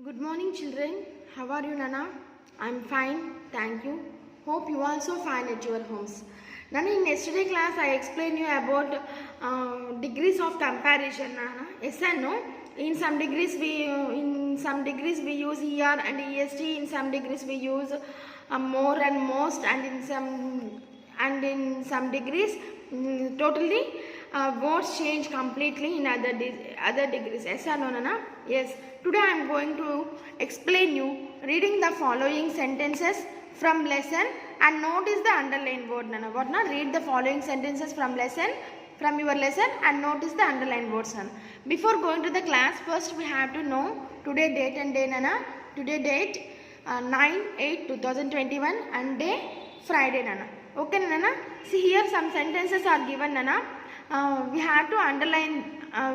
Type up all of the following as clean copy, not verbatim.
Good morning, children. How are you, Nana? I'm fine, thank you. Hope you also fine at your homes. Nana, in yesterday class, I explained you about degrees of comparison. Nana, yes and no. In some degrees we use ER and EST. In some degrees we use more and most, and in some degrees totally words change completely in other degrees. Yes or no, Nana? Yes. Today I am going to explain you reading the following sentences from lesson and notice the underlined word. Nana, what na? Read the following sentences from your lesson and notice the underlined words. Nana. Before going to the class, first we have to know today date and day. Nana. Today date 9/8/2021 and day Friday. Nana. Okay, Nana. See here some sentences are given. Nana. We have to underline.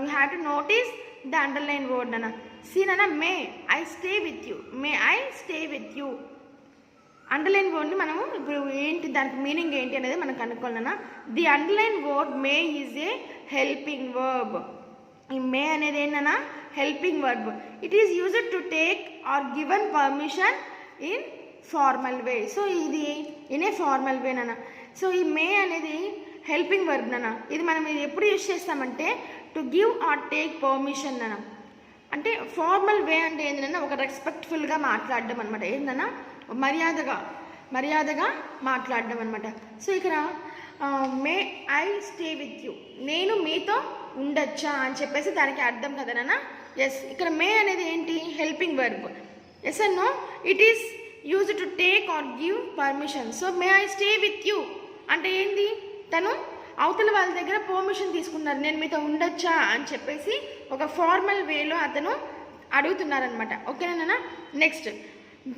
We have to notice the underlined word. Nana. See, Nana, may I stay with you. May I stay with you. Underline వర్డ్ని మనము ఇప్పుడు ఏంటి దానికి meaning ఏంటి అనేది మనం కనుక్కోవాలన్నా. The underline word may is a helping verb. ఈ మే అనేది ఏంటన్నా helping verb. It is used to take or given permission in formal way. So ఇది ఇన్ ఏ ఫార్మల్ వే నాన్న. సో ఈ మే అనేది హెల్పింగ్ వర్బ్ నాన్న. ఇది మనం ఎప్పుడు యూజ్ చేస్తామంటే to give or take permission నాన్న. అంటే ఫార్మల్ వే అంటే ఏంటన్నా ఒక రెస్పెక్ట్ఫుల్గా మాట్లాడడం అనమాట. ఏంటన్నా మర్యాదగా మాట్లాడడం అనమాట. సో ఇక్కడ may I stay with you, నేను మీతో ఉండొచ్చా అని చెప్పేసి దానికి అర్థం కదా నాన్న. ఎస్, ఇక్కడ మే అనేది ఏంటి helping verb. Yes and no, it is use to take or give permission. So may I stay with you అంటే ఏంటి, తను అవతల వాళ్ళ దగ్గర పర్మిషన్ తీసుకున్నారు, నేను మీతో ఉండొచ్చా అని చెప్పేసి ఒక ఫార్మల్ వేలో అతను అడుగుతున్నారనమాట. ఓకేనా. Next,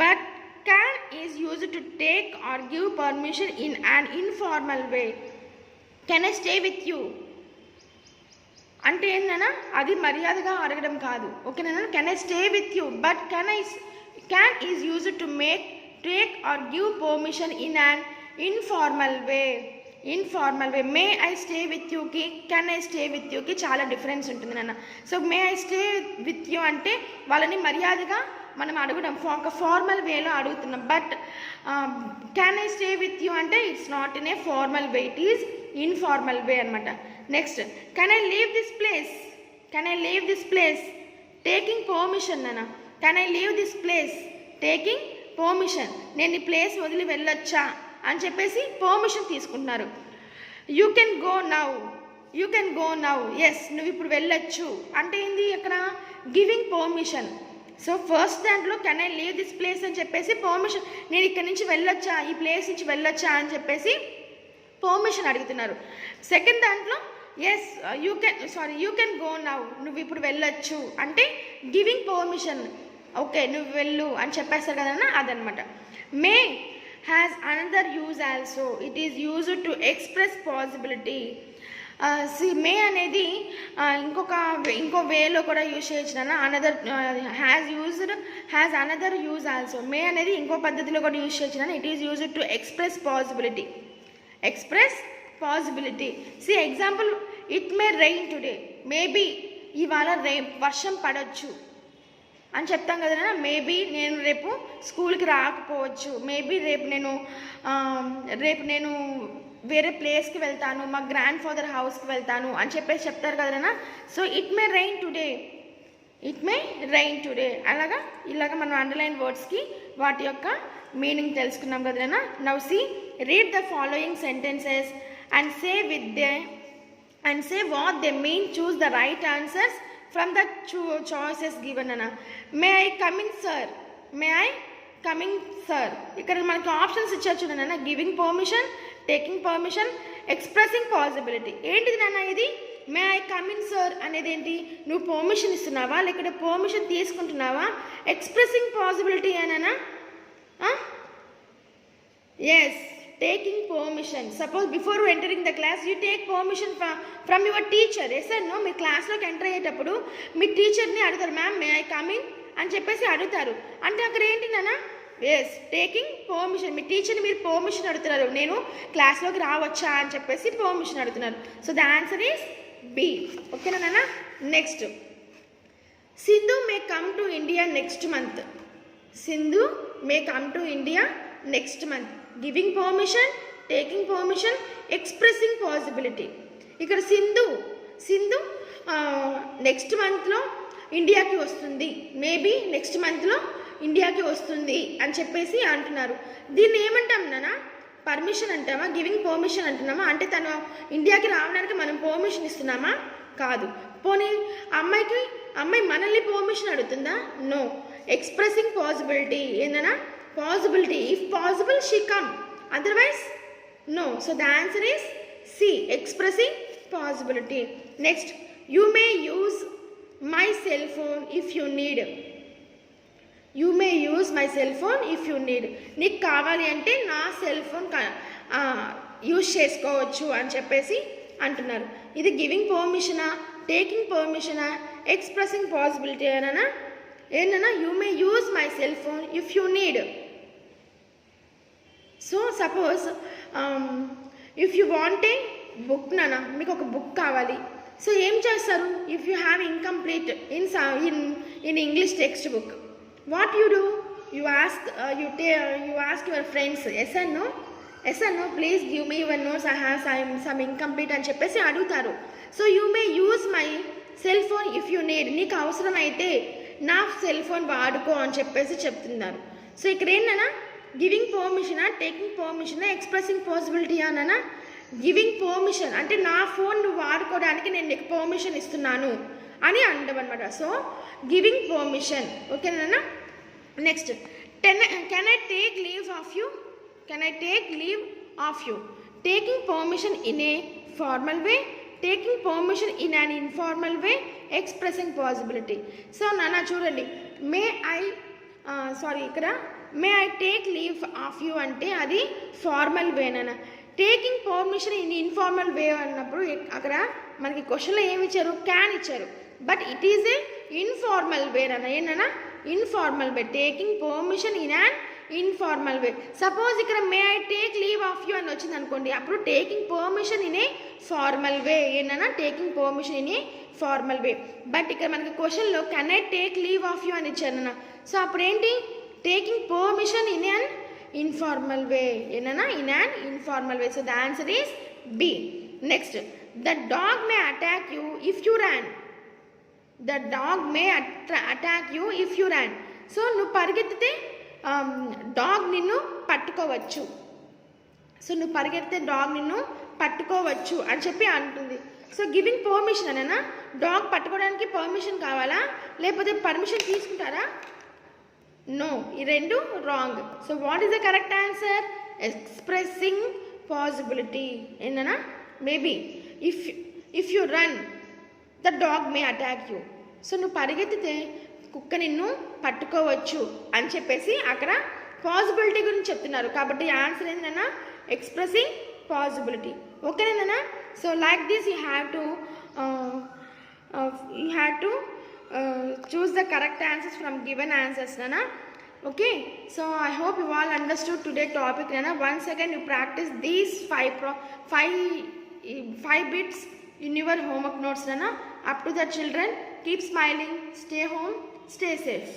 but can is used to take or give permission in an informal way. Can I stay with you అంటే ఏంటన్నా అది మర్యాదగా అడగడం కాదు. ఓకేనా. Can I stay with you, but can is used to take or give permission in an informal way. May I stay with యూకి can I stay with యూకి చాలా డిఫరెన్స్ ఉంటుంది నాన్న. So may I stay with you అంటే వాళ్ళని మర్యాదగా మనం అడగడం ఒక ఫార్మల్ వేలో అడుగుతున్నాం. But can I stay with you అంటే it's not in a formal way, it is informal way అనమాట. Next, can I leave this place taking permission నాన్న. Can I leave this place taking permission, నేను ఈ place వదిలి వెళ్ళొచ్చా అని చెప్పేసి permission తీసుకుంటున్నారు. You can go now, yes నువ్వు ఇప్పుడు వెళ్ళొచ్చు అంటే ఏంది అక్కడ గివింగ్ పర్మిషన్. సో ఫస్ట్ దాంట్లో can I leave this place అని చెప్పేసి పర్మిషన్, నేను ఇక్కడ నుంచి వెళ్ళొచ్చా, ఈ ప్లేస్ నుంచి వెళ్ళొచ్చా అని చెప్పేసి పర్మిషన్ అడుగుతున్నారు. సెకండ్ దాంట్లో yes you can go now, నువ్వు ఇప్పుడు వెళ్ళొచ్చు అంటే గివింగ్ పర్మిషన్. ఓకే నువ్వు వెళ్ళు అని చెప్పేస్తారు కదన్నా, అదనమాట. మే has another use also. It is used to express possibility. మే అనేది ఇంకో వేలో కూడా యూజ్ చేయొచ్చు. Another has another use also. May అనేది ఇంకో పద్ధతిలో కూడా యూజ్ చేయొచ్చు. It is used to express possibility. See example, it may rain today, maybe ఇవాళ వర్షం పడవచ్చు అని చెప్తాం కదా. మేబీ నేను రేపు స్కూల్కి రాకపోవచ్చు, మేబీ రేపు నేను వేరే ప్లేస్కి వెళ్తాను, మా గ్రాండ్ ఫాదర్ హౌస్కి వెళ్తాను అని చెప్పేసి చెప్తారు కదనా. So it may rain today ఇలాగా మనం అండర్లైన్ వర్డ్స్కి వాటి యొక్క మీనింగ్ తెలుసుకున్నాం కదనా. Now see, read the following sentences and say what they mean. Choose the right answers from the choices given. May I coming sir ఇక్కడ మనకి ఆప్షన్స్ ఇచ్చారు చూడన్నా. Giving permission, taking permission, expressing possibility. ఏంటిది నాన్న ఇది? మే I coming sir అనేది ఏంటి, నువ్వు పర్మిషన్ ఇస్తున్నావా లేకపోతే పర్మిషన్ తీసుకుంటున్నావా? ఎక్స్ప్రెసింగ్ పాసిబిలిటీ అనా? Yes, taking permission. Suppose before entering the class you take permission from your teacher. Yes or no? మీ క్లాస్లోకి ఎంటర్ అయ్యేటప్పుడు మీ టీచర్ని అడుగుతారు, మ్యామ్ మే ఐ కమింగ్ అని చెప్పేసి అడుగుతారు. అంటే అక్కడ ఏంటి నాన్న? Yes, taking permission. మీ టీచర్ని మీరు పర్మిషన్ అడుగుతున్నారు, నేను క్లాస్లోకి రావచ్చా అని చెప్పేసి పర్మిషన్ అడుగుతున్నారు. So the answer is B. ఓకేనా నాన్న. Next, Sindhu may come to India next month. Sindhu may come to India next month. Giving permission, taking permission, expressing possibility. ఇక్కడ సింధు నెక్స్ట్ మంత్లో ఇండియాకి వస్తుంది, మేబీ నెక్స్ట్ మంత్లో ఇండియాకి వస్తుంది అని చెప్పేసి అంటున్నారు. దీన్ని ఏమంటాం నాన్న? పర్మిషన్ అంటామా, గివింగ్ పర్మిషన్ అంటున్నామా? అంటే తను ఇండియాకి రావడానికి మనం పర్మిషన్ ఇస్తున్నామా? కాదు. పోనీ అమ్మాయి మనల్ని పర్మిషన్ అడుగుతుందా? నో. ఎక్స్ప్రెసింగ్ పాసిబిలిటీ ఏందన్నా? Possibility. If possible she come, otherwise no. So the answer is C, expressing possibility. Next, you may use my cell phone if you need. You may use my cell phone if you need. నీకు కావాలి అంటే నా cell phone use చేసుకోవచ్చు అని చెప్పేసి అంటున్నారు. ఇది giving పర్మిషనా, taking పర్మిషనా, expressing possibility అనా? ఏంటన్నా? You may use my cell phone if you need. So suppose if you want a book నానా, మీకు ఒక బుక్ కావాలి. సో ఏం చేస్తారు? If you have incomplete in English text book, what you do? You ask your friends, yes or no, please give me your notes, I have some incomplete అని చెప్పేసి అడుగుతారు. So you may use my cell phone if you need. నీకు అవసరం అయితే నా cell phone వాడుకో అని చెప్పేసి చెప్తున్నారు. సో ఇక్కడ ఏంటన్నా? గివింగ్ పర్మిషనా, టేకింగ్ పర్మిషనా, ఎక్స్ప్రెసింగ్ పాసిబిలిటీ అనా? గివింగ్ పర్మిషన్ అంటే నా ఫోన్ నువ్వు వాడుకోవడానికి నేను నీకు పర్మిషన్ ఇస్తున్నాను అని అంటాం అనమాట. So giving permission. ఓకేనా? Next, can I take leave of you? Can I take leave of you. Taking permission in a formal way, taking permission in an informal way, expressing possibility. So నాన్న చూడండి, ఇక్కడ may I take leave of you అంటే అది formal way నాన్న. Taking permission in informal way అన్నప్పుడు అక్కడ మనకి క్వశ్చన్లో ఏమి ఇచ్చారు? క్యాన్ ఇచ్చారు. But it is a informal way అన్న. ఏంటన్నా? Informal way. Taking permission in an informal way. Suppose ఇక్కడ may I take leave of you అని వచ్చింది అనుకోండి, అప్పుడు taking permission in a formal way. ఏంటన్నా? Taking permission in a formal way. But ఇక్కడ మనకి క్వశ్చన్లో can I take leave of you అని ఇచ్చారన్న. సో అప్పుడు ఏంటి? Taking permission in an informal way. ఏంటన్నా? in an informal way. So the answer is B. Next, the dog may attack you if you ran. The dog may attack you if you ran. So నువ్వు పరిగెత్తితే dog నిన్ను పట్టుకోవచ్చు. So నువ్వు పరిగెత్తితే dog నిన్ను పట్టుకోవచ్చు అని చెప్పి అంటుంది. సో గివింగ్ పర్మిషన్ అనా? డాగ్ పట్టుకోవడానికి పర్మిషన్ కావాలా, లేకపోతే పర్మిషన్ తీసుకుంటారా? No, ఈ రెండు wrong. So what is the correct answer? Expressing possibility. ఏంటన్నా? Maybe if you run the dog may attack you. So నువ్వు పరిగెత్తితే కుక్క నిన్ను పట్టుకోవచ్చు అని చెప్పేసి అక్కడ పాసిబిలిటీ గురించి చెప్తున్నారు. కాబట్టి ఆన్సర్ ఏంటన్నా? Expressing possibility. ఓకేనా? So like this you have to choose the correct answers from given answers, Nana. Okay, so I hope you all understood today's topic, Nana. Once again, you practice these five bits in your homework notes, Nana. Up to the children, keep smiling, stay home, stay safe.